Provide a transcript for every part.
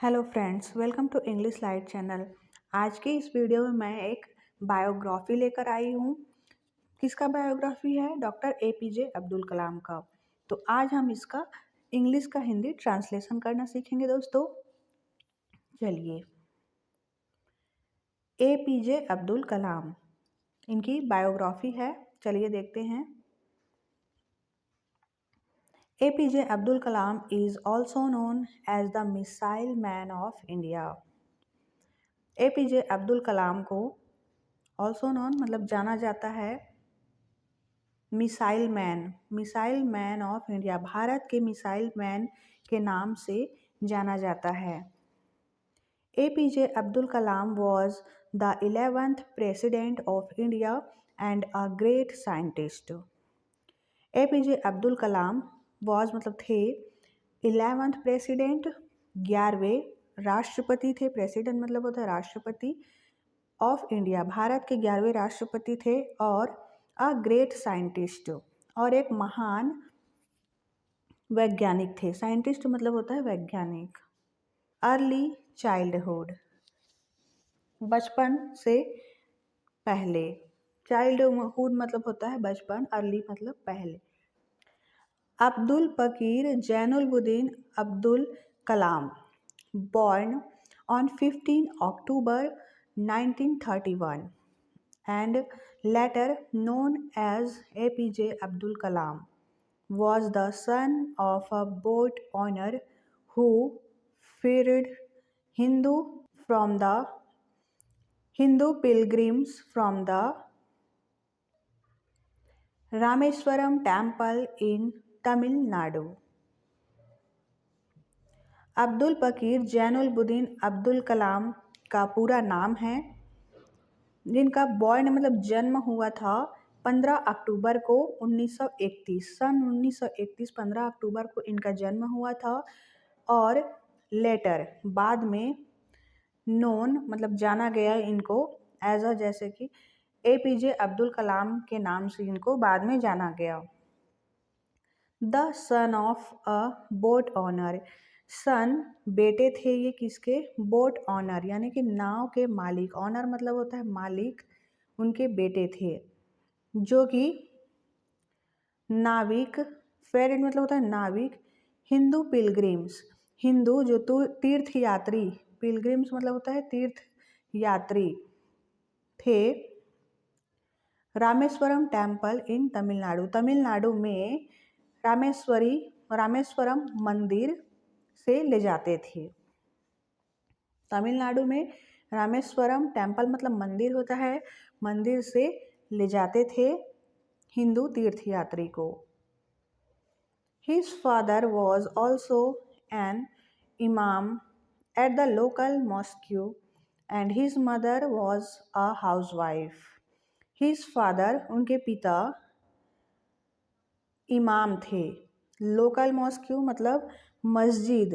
Hello friends, welcome to English light channel. आज के इस वीडियो में मैं एक बायोग्राफी लेकर आई हूँ। किसका बायोग्राफी है? डॉक्टर एपीजे अब्दुल कलाम का। तो आज हम इसका इंग्लिश का हिंदी ट्रांसलेशन करना सीखेंगे दोस्तों। चलिए, एपीजे अब्दुल कलाम, इनकी बायोग्राफी है। चलिए देखते हैं। APJ Abdul Kalam is also known as the missile man of India. APJ Abdul Kalam को ऑल्सो नोन मतलब जाना जाता है missile man of India, Bharat के मिसाइल मैन के नाम से जाना जाता है। APJ Abdul Kalam was the 11th president of India and a great scientist. APJ Abdul Kalam was मतलब थे 11th प्रेसिडेंट, 11वें राष्ट्रपति थे। प्रेसिडेंट मतलब होता है राष्ट्रपति। ऑफ इंडिया, भारत के 11वें राष्ट्रपति थे। और अ ग्रेट साइंटिस्ट, और एक महान वैज्ञानिक थे। साइंटिस्ट मतलब होता है वैज्ञानिक। अर्ली चाइल्डहुड, बचपन से पहले। चाइल्डहुड मतलब होता है बचपन, अर्ली मतलब पहले। अब्दुल पकीर जैनुलबुद्दीन Abdul Kalam, born on 15 October 1931 and later known as APJ Abdul Kalam, was the son of a boat owner who freed Hindu from the Hindu pilgrims from the Rameswaram temple in Tamil Nadu. Abdul पकीर जैनुलबुद्दीन अब्दुल कलाम का पूरा नाम है, जिनका born मतलब जन्म हुआ था 15 अक्टूबर को 1931, सन 1931 15 अक्टूबर को इनका जन्म हुआ था। और लेटर बाद में नोन मतलब जाना गया इनको एज अ, जैसे कि एपीजे अब्दुल कलाम के नाम से इनको बाद में जाना गया। The son of a boat owner, son बेटे थे ये किसके? बोट ऑनर यानी कि नाव के मालिक। ऑनर मतलब होता है मालिक, उनके बेटे थे जो कि नाविक। फेरिड मतलब होता है नाविक। हिंदू पिलग्रिम्स, हिंदू जो तीर्थ यात्री, पिलग्रिम्स मतलब होता है तीर्थ यात्री थे। रामेश्वरम टेम्पल इन तमिलनाडु, तमिलनाडु में रामेश्वरम मंदिर से ले जाते थे। तमिलनाडु में रामेश्वरम टेम्पल मतलब मंदिर होता है, मंदिर से ले जाते थे हिंदू तीर्थयात्री को। His father was also an imam at the local mosque and his mother was a housewife. His father उनके पिता इमाम थे। लोकल मॉस्क्यू मतलब मस्जिद,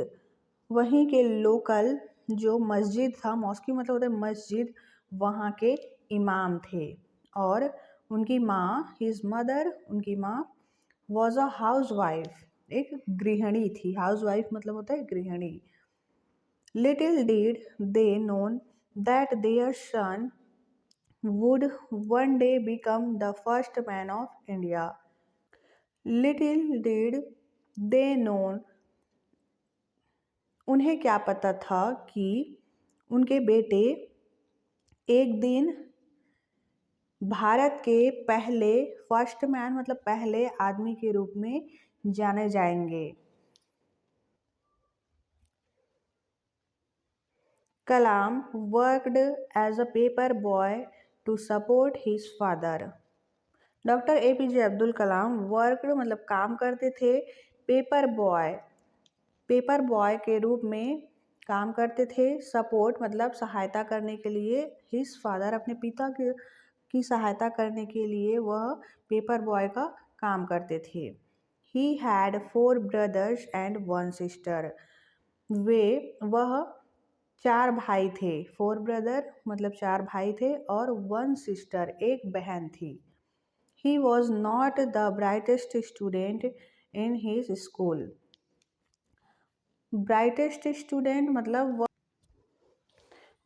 वहीं के लोकल जो मस्जिद था, मॉस्क्यू मतलब होता है मस्जिद, वहाँ के इमाम थे। और उनकी माँ, हिज मदर उनकी माँ, वॉज अ हाउस वाइफ, एक गृहिणी थी। हाउस वाइफ मतलब होता है गृहिणी। Little did they known that their son would one day become the first man of India. Little did they know, उन्हें क्या पता था कि उनके बेटे एक दिन भारत के पहले फर्स्ट मैन मतलब पहले आदमी के रूप में जाने जाएंगे। Kalam worked as a paper boy to support his father. Doctor APJ Abdul Kalam worked मतलब काम करते थे, पेपर बॉय के रूप में काम करते थे। सपोर्ट मतलब सहायता करने के लिए, हिज फादर अपने पिता की सहायता करने के लिए वह पेपर बॉय का काम करते थे। He had 4 brothers and 1 sister, वह 4 भाई थे। 4 ब्रदर मतलब 4 भाई थे और 1 सिस्टर एक बहन थी। He was not the brightest student in his school, brightest student मतलब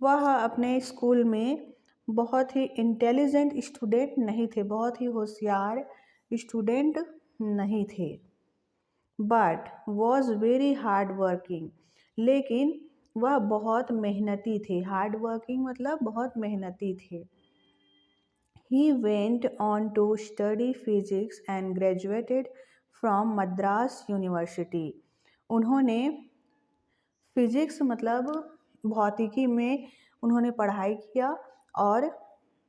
वह अपने स्कूल में बहुत ही इंटेलिजेंट स्टूडेंट नहीं थे, बहुत ही होशियार स्टूडेंट नहीं थे। But was very hard working, लेकिन वह बहुत मेहनती थे। हार्ड वर्किंग मतलब बहुत मेहनती थे। He went on to study physics and graduated from Madras University. उन्होंने फिजिक्स मतलब भौतिकी में उन्होंने पढ़ाई किया और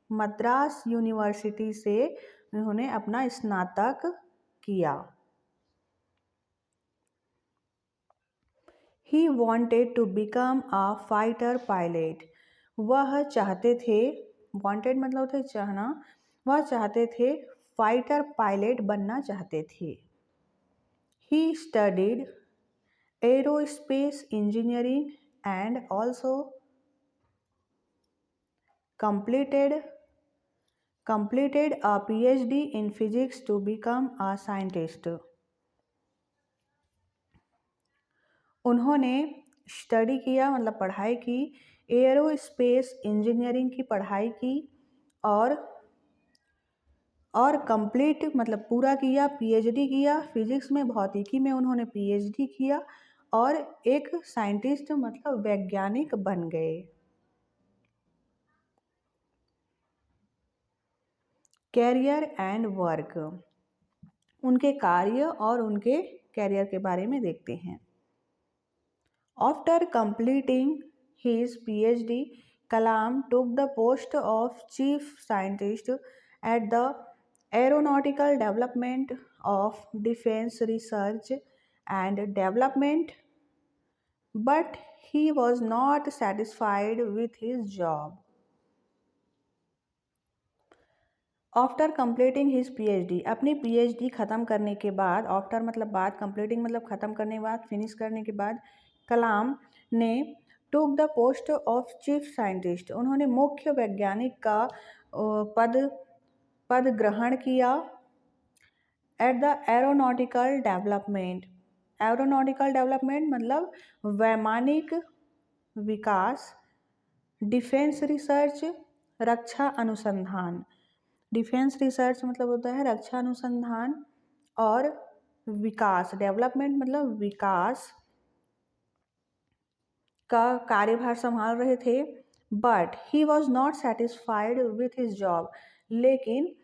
मद्रास यूनिवर्सिटी से उन्होंने अपना स्नातक किया। He wanted to become a fighter pilot. वह चाहते थे, wanted मतलब होता है चाहना, वह चाहते थे फाइटर पायलट बनना चाहते थे। He studied aerospace engineering and also completed a PhD in physics to become a scientist. उन्होंने स्टडी किया मतलब पढ़ाई की, एरोस्पेस इंजीनियरिंग की पढ़ाई की और कंप्लीट मतलब पूरा किया, पीएचडी किया फिजिक्स में, भौतिकी में उन्होंने पीएचडी किया और एक साइंटिस्ट मतलब वैज्ञानिक बन गए। कैरियर एंड वर्क, उनके कार्य और उनके कैरियर के बारे में देखते हैं। After completing his PhD, Kalam took the post of chief scientist at the aeronautical development of defence research and development, but he was not satisfied with his job. After completing his PhD, अपनी PhD ख़त्म करने के बाद, after मतलब बाद, completing मतलब ख़त्म करने के बाद, फिनिश करने के बाद, कलाम ने took the post of chief scientist, उन्होंने मुख्य वैज्ञानिक का पद ग्रहण किया। At the aeronautical development, aeronautical development मतलब वैमानिक विकास, डिफेंस रिसर्च रक्षा अनुसंधान, डिफेंस रिसर्च मतलब होता है रक्षा अनुसंधान, और विकास डेवलपमेंट मतलब विकास का कार्यभार संभाल रहे थे। But he was not satisfied with his job, लेकिन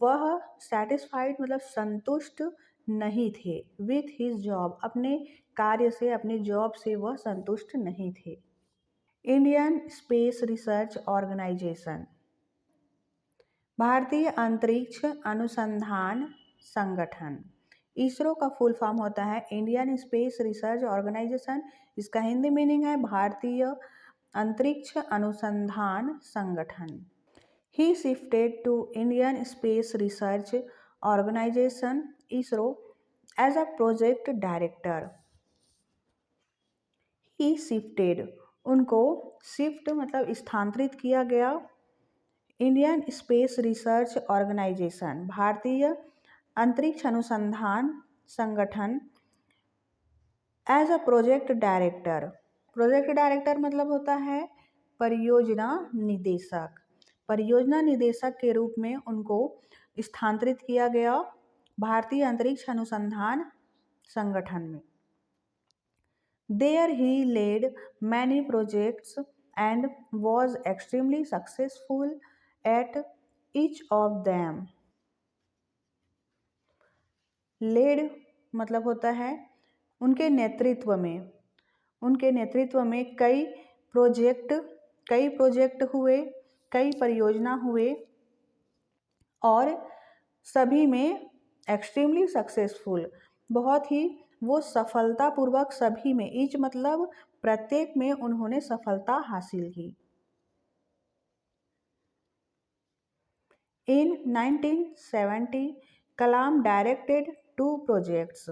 वह सेटिस्फाइड मतलब संतुष्ट नहीं थे। विथ हिज जॉब अपने कार्य से, अपने जॉब से वह संतुष्ट नहीं थे। इंडियन स्पेस रिसर्च ऑर्गेनाइजेशन, भारतीय अंतरिक्ष अनुसंधान संगठन, इसरो का फुल फॉर्म होता है इंडियन स्पेस रिसर्च ऑर्गेनाइजेशन। इसका हिंदी मीनिंग है भारतीय अंतरिक्ष अनुसंधान संगठन। He shifted to Indian Space Research Organisation ISRO as a project director. He shifted, उनको शिफ्ट मतलब स्थानांतरित किया गया, इंडियन स्पेस रिसर्च ऑर्गेनाइजेशन भारतीय अंतरिक्ष अनुसंधान संगठन as a project director. Project director मतलब होता है परियोजना निदेशक। परियोजना निदेशक के रूप में उनको स्थानांतरित किया गया भारतीय अंतरिक्ष अनुसंधान संगठन में। There he led many projects and was extremely successful at each of them. Led मतलब होता है उनके नेतृत्व में कई प्रोजेक्ट हुए, कई परियोजना हुए और सभी में एक्सट्रीमली सक्सेसफुल बहुत ही वो सफलतापूर्वक सभी में, ईच मतलब प्रत्येक में उन्होंने सफलता हासिल की। इन 1970 कलाम डायरेक्टेड 2 प्रोजेक्ट्स,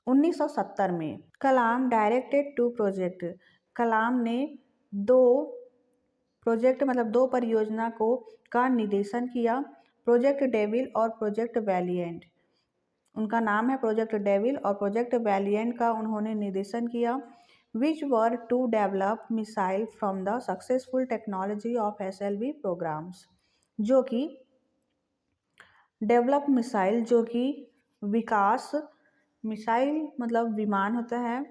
1970 में कलाम डायरेक्टेड 2 प्रोजेक्ट, कलाम ने 2 प्रोजेक्ट मतलब 2 परियोजना का निर्देशन किया, प्रोजेक्ट डेविल और प्रोजेक्ट वैलिएंट। उनका नाम है प्रोजेक्ट डेविल, और प्रोजेक्ट वैलिएंट का उन्होंने निर्देशन किया। Which were to develop missile from the successful technology of SLV programmes, जो कि डेवलप मिसाइल, जो कि विकास मिसाइल मतलब विमान होता है,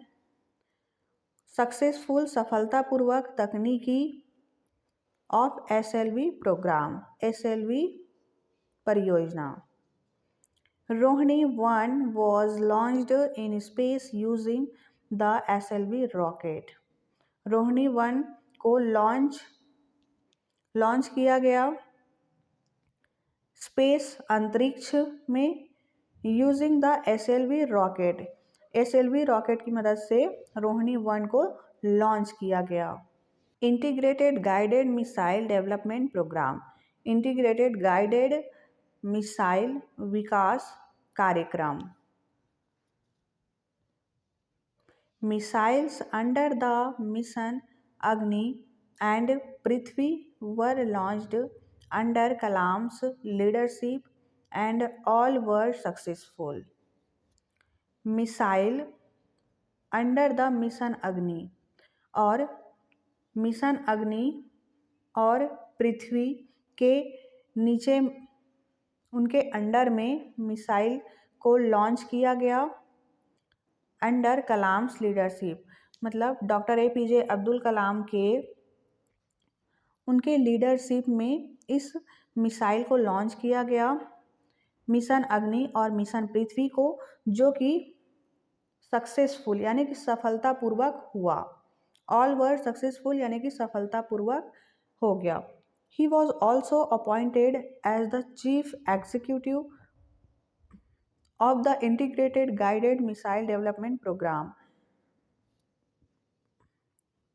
सक्सेसफुल सफलतापूर्वक तकनीकी ऑफ SLV प्रोग्राम, SLV परियोजना। Rohini 1 was launched in space using the SLV rocket। Rohini 1 को लॉन्च किया गया स्पेस अंतरिक्ष में using the SLV rocket. SLV rocket की मदद से रोहिणी 1 को लॉन्च किया गया। Integrated guided missile development programme, integrated guided missile विकास कार्यक्रम। Missiles under the mission Agni and Prithvi were launched under Kalam's leadership and all were successful. Missile under the mission Agni और mission Agni और पृथ्वी के नीचे उनके अंडर में मिसाइल को लॉन्च किया गया अंडर कलाम्स लीडरशिप, मतलब डॉक्टर APJ अब्दुल कलाम के उनके लीडरशिप में इस मिसाइल को लॉन्च किया गया, मिशन अग्नि और मिशन पृथ्वी को, जो कि सक्सेसफुल यानी कि सफलतापूर्वक हुआ। ऑल वर सक्सेसफुल यानी कि सफलतापूर्वक हो गया। He was also appointed as the chief executive of the integrated guided missile development programme.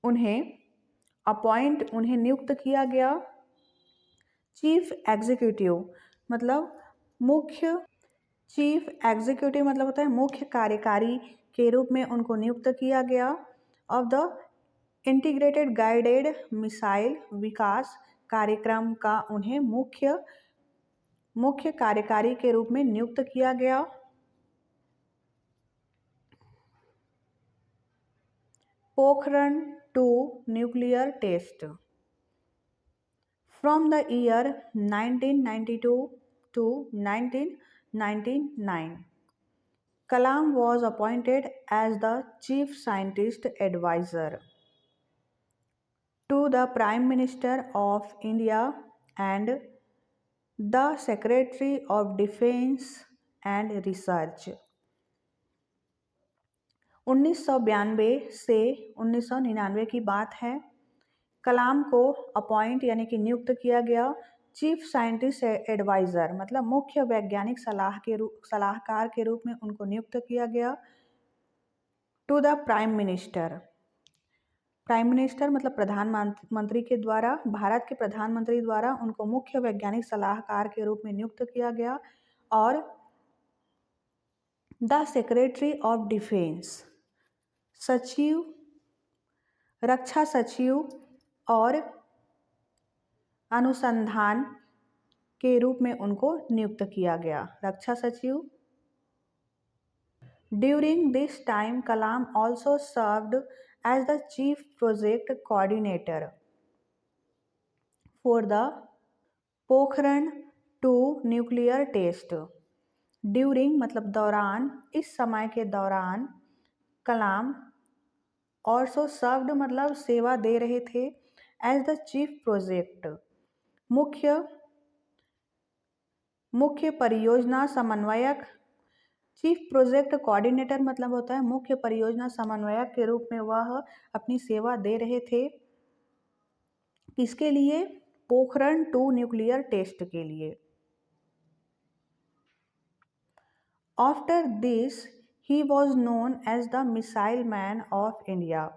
उन्हें नियुक्त किया गया चीफ एग्जीक्यूटिव मतलब होता है मुख्य कार्यकारी के रूप में उनको नियुक्त किया गया of the integrated guided missile विकास कार्यक्रम का उन्हें मुख्य कार्यकारी के रूप में नियुक्त किया गया। Pokhran 2 nuclear test. From the year 1992 to 1999, Kalam was appointed as the Chief Scientist Advisor to the Prime Minister of India and the Secretary of Defense and Research। 1992 से 1999 की बात है। कलाम को अपॉइंट यानी कि नियुक्त किया गया चीफ साइंटिस्ट एडवाइज़र मतलब मुख्य वैज्ञानिक सलाहकार के रूप में उनको नियुक्त किया गया टू द प्राइम मिनिस्टर मतलब प्रधानमंत्री के द्वारा, भारत के प्रधानमंत्री द्वारा उनको मुख्य वैज्ञानिक सलाहकार के रूप में नियुक्त किया गया, और द सेक्रेटरी ऑफ डिफेंस रक्षा सचिव और अनुसंधान के रूप में उनको नियुक्त किया गया, रक्षा सचिव। During this time Kalam also served as the chief project coordinator for the Pokhran 2 nuclear test. During मतलब दौरान, इस समय के दौरान, कलाम ऑल्सो सर्व्ड मतलब सेवा दे रहे थे, एज द चीफ प्रोजेक्ट मुख्य परियोजना समन्वयक। चीफ प्रोजेक्ट कोऑर्डिनेटर मतलब होता है मुख्य परियोजना समन्वयक के रूप में वह अपनी सेवा दे रहे थे। किसके लिए? पोखरण 2 न्यूक्लियर टेस्ट के लिए। After this he was known as the missile man of India.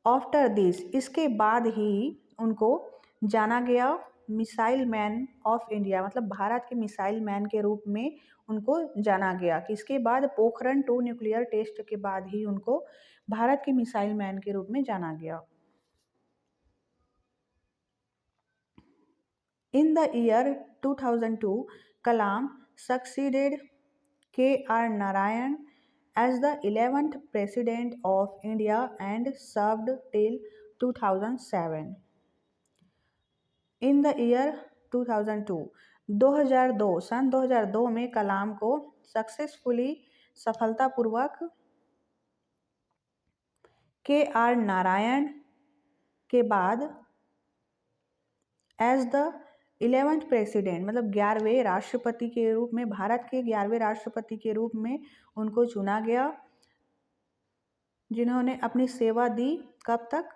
After this इसके बाद ही उनको जाना गया मिसाइल मैन ऑफ इंडिया मतलब भारत के मिसाइल मैन के रूप में उनको जाना गया। किसके बाद? पोखरण 2 न्यूक्लियर टेस्ट के बाद ही उनको भारत के मिसाइल मैन के रूप में जाना गया। In the year 2002 Kalam succeeded K.R. Narayan as the 11th President of India and served till 2007. In the year 2002, 2002 सन 2002 में कलाम को सफलतापूर्वक K.R. नारायण के बाद एज द 11th प्रेसिडेंट मतलब 11वें राष्ट्रपति के रूप में, भारत के 11वें राष्ट्रपति के रूप में उनको चुना गया, जिन्होंने अपनी सेवा दी कब तक,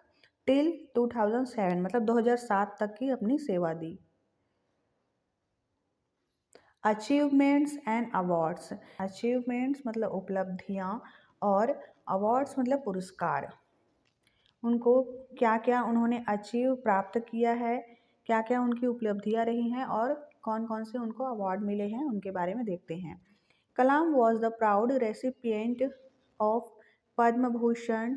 टिल 2007 मतलब 2007 तक की अपनी सेवा दी। अचीवमेंट्स एंड अवार्ड्स, अचीवमेंट्स मतलब उपलब्धियां और अवार्ड्स मतलब पुरस्कार। उनको क्या क्या उन्होंने अचीव प्राप्त किया है, क्या क्या उनकी उपलब्धियां रही हैं और कौन कौन से उनको अवार्ड मिले हैं, उनके बारे में देखते हैं। Kalam was the proud recipient of Padma Bhushan,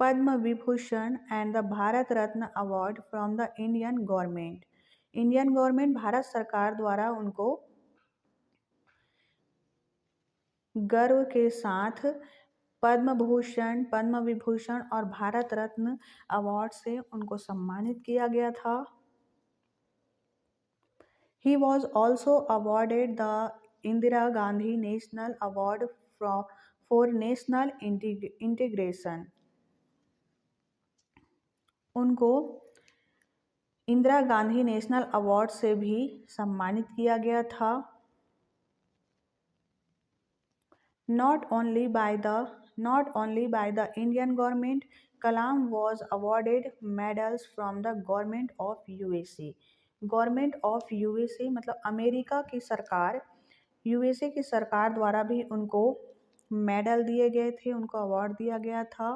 Padma Vibhushan and the Bharat Ratna award from the Indian government. Indian government Bharat सरकार द्वारा उनको गर्व के साथ पद्म भूषण, पद्म विभूषण और भारत रत्न अवार्ड से उनको सम्मानित किया गया था। He was also awarded the Indira Gandhi National Award for National Integration. उनको इंदिरा गांधी नेशनल अवार्ड से भी सम्मानित किया गया था। Not only by the Indian government, Kalam was awarded medals from the government of USA. Government of USA मतलब America की सरकार, यूएसए की सरकार द्वारा भी उनको मेडल दिए गए थे, उनको अवार्ड दिया गया था।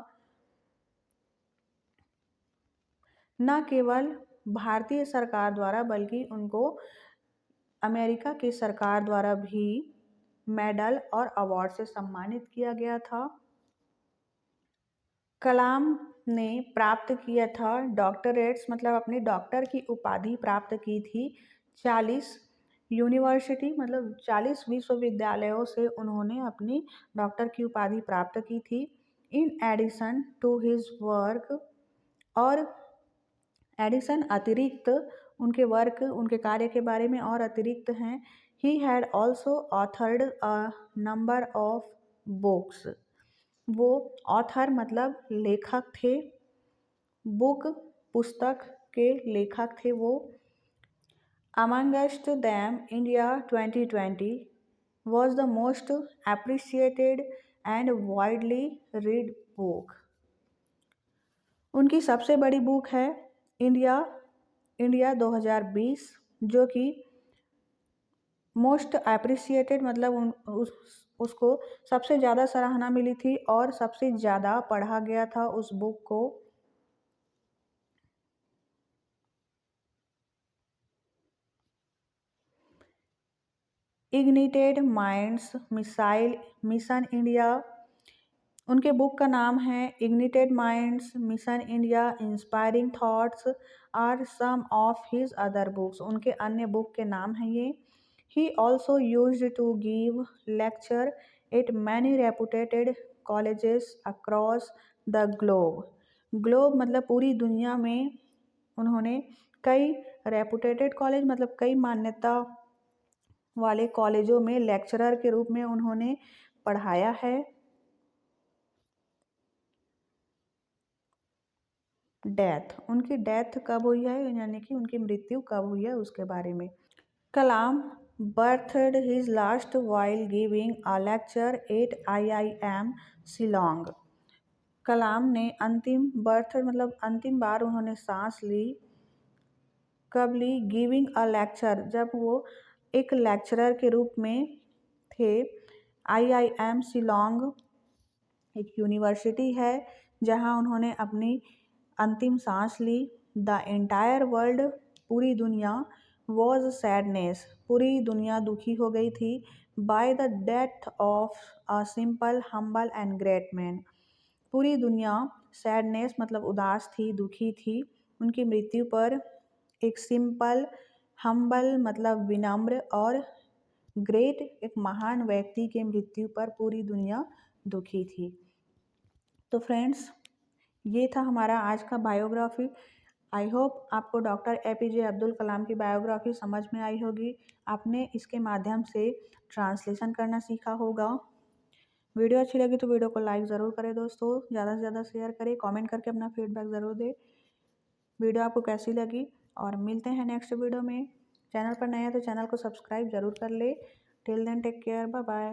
न केवल भारतीय सरकार द्वारा बल्कि उनको अमेरिका की सरकार द्वारा भी मेडल और अवार्ड से सम्मानित किया गया था। कलाम ने प्राप्त किया था डॉक्टरेट्स मतलब अपने डॉक्टर की उपाधि प्राप्त की थी 40 यूनिवर्सिटी मतलब 40 विश्वविद्यालयों से उन्होंने अपनी डॉक्टर की उपाधि प्राप्त की थी। In addition to his work, और एडिशन अतिरिक्त उनके वर्क, उनके कार्य के बारे में और अतिरिक्त हैं। He had also authored a number of books, वो ऑथर मतलब लेखक थे, बुक पुस्तक के लेखक थे वो। Amongst them India 2020 was the most appreciated and widely read book. उनकी सबसे बड़ी बुक है इंडिया 2020, जो कि मोस्ट एप्रिसिएटेड मतलब उसको सबसे ज़्यादा सराहना मिली थी और सबसे ज़्यादा पढ़ा गया था उस बुक को। Ignited minds missile mission India, उनके बुक का नाम है ignited minds mission India inspiring thoughts are some of his other books. उनके अन्य बुक के नाम हैं ये। He also used to give lecture at many reputed colleges across the globe. Globe मतलब पूरी दुनिया में उन्होंने कई रेपुटेटेड कॉलेज मतलब कई मान्यता वाले कॉलेजों में लेक्चरर के रूप में उन्होंने पढ़ाया है। डेथ, उनकी डेथ कब हुई है यानी कि उनकी मृत्यु कब हुई है उसके बारे में। Kalam breathed his last while giving a lecture at IIM Shillong. Kalam ने अंतिम बर्थड मतलब अंतिम बार उन्होंने सांस ली कब ली, गिविंग अ लेक्चर जब वो एक लेक्चरर के रूप में थे। IIM शिलोंग एक यूनिवर्सिटी है जहां उन्होंने अपनी अंतिम सांस ली। द एंटायर वर्ल्ड, पूरी दुनिया, वॉज सैडनेस, पूरी दुनिया दुखी हो गई थी। By the death of a simple humble and great man, पूरी दुनिया सैडनेस मतलब उदास थी, दुखी थी उनकी मृत्यु पर। एक सिंपल हम्बल मतलब विनम्र और ग्रेट एक महान व्यक्ति के मृत्यु पर पूरी दुनिया दुखी थी। तो फ्रेंड्स, ये था हमारा आज का बायोग्राफी। आई होप आपको डॉक्टर एपीजे अब्दुल कलाम की बायोग्राफी समझ में आई होगी। आपने इसके माध्यम से ट्रांसलेशन करना सीखा होगा। वीडियो अच्छी लगी तो वीडियो को लाइक ज़रूर करें दोस्तों, ज़्यादा से ज़्यादा शेयर करें, कमेंट करके अपना फीडबैक ज़रूर दें। वीडियो आपको कैसी लगी, और मिलते हैं नेक्स्ट वीडियो में। चैनल पर नए हैं तो चैनल को सब्सक्राइब ज़रूर कर ले। Till then take care, bye bye.